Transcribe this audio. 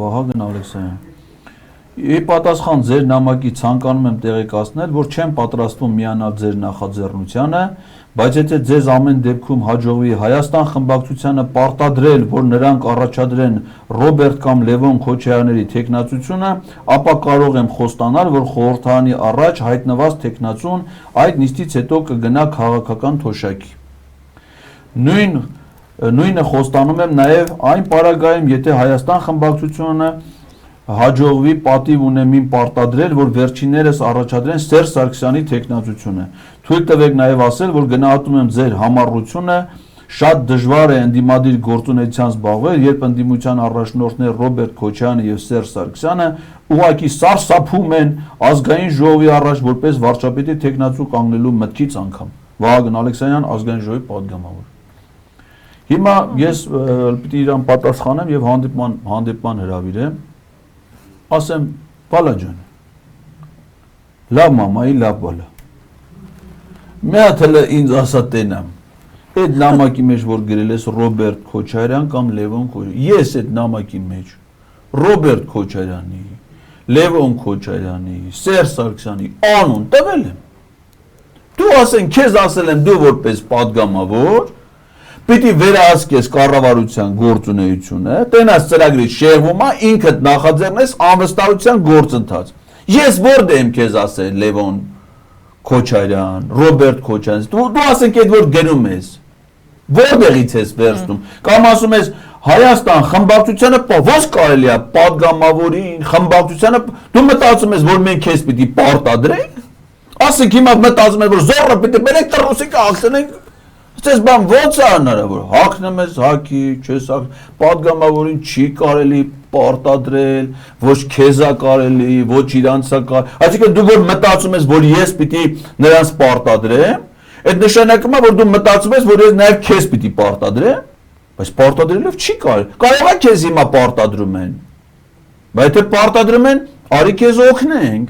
Վահագն Ալեքսանյան։ Ի պատասխան ձեր նամակի ցանկանում եմ տեղեկացնել, որ չեմ պատրաստվում միանալ ձեր նախաձեռնությանը, բայց եթե ձեզ ամեն դեպքում հաջողվի Հայաստան խմբակցությանը պարտադրել, որ նրանք առաջադրեն Ռոբերտ կամ Լևոն Քոչարյանների թեկնածությունը, ապա կարող եմ խոստանալ, որ խորհրդարանի առաջ հայտնված թեկնածուն այդ նիստից հետո կգնա քաղաքական թոշակի։ Նույնը խոստանում եմ նաև այն պարագայում, եթե Հայաստան խմբակցությունը հաջողվի պատիվ ունեմին պարտադրել, որ վերջիններս առաջադրեն Սերժ Սարգսյանի թեկնածությունը։ Թույլ տվեք նաև ասել, որ գնահատում եմ ձեր համառությունը, շատ դժվար է ընդդիմադիր գործունեությամբ զբաղվել, երբ ընդդիմության առաջնորդներ Ռոբերտ Քոչարյանը եւ Սերժ Սարգսյանը ուղղակի սարսափում են ազգային ժողովի առաջ որպես վարչապետի թեկնածու կանգնելու մտքից անգամ։ Վահագն Ալեքսանյան, ազգային ժողովի պատգամավոր։ Հիմա ես պիտի իրան պատասխանեմ եւ հանդիպման հրավիրեմ, ասեմ, բալա ջան, լավ մամայի, լավ բալա, մի հատ հələ ինձ ասա տենամ, այդ նամակի մեջ, որ գրել ես Ռոբերտ Քոչարյան կամ Լևոն Քոչարյան, ես այդ նամակի մեջ Ռոբերտ Քոչարյանի, Լևոն Քոչարյանի, Սերժ Սարգսյանի անուն տվել եմ, դու ասեն, քեզ ասել եմ դու որպես պատգամավոր, պիտի վերահսկես կառավարության գործունեությունը, տենաս ծրագրի շեղումը, ինքդ նախաձեռնես անվստահության գործընթաց։ Ես որտե եմ քեզ ասել Լևոն Քոչարյան, Ռոբերտ Քոչարյան, դու ասենք այդ որ գնում ես, որտեղից ես վերցնում, կամ ասում ես Հայաստան խմբակցությանը ո՞ց կարելի է պատգամավորին, խմբակցությանը, դու մտածում ես, որ մենք քեզ պիտի պարտադրենք, ասենք հիմա մտածում ես, որ զոռը պիտի բերենք տրոսիկը ակցնենք, Ես բան ոնց է հնարավոր, հագնում ես հագի, չես հագնում, պատգամավորին չի կարելի պարտադրել, ոչ քեզ է կարելի, ոչ իրանց է կարելի, այսինքն դու որ մտածում ես, որ ես պիտի նրանց պարտադրեմ, այդ նշանակում է, որ դու մտածում ես, որ ես նաև քեզ պիտի պարտադրեմ, բայց պարտադրելով չի կարելի, կարող է քեզ հիմա պարտադրում են, բայց եթե պարտադրում են, արի քեզ օգնենք,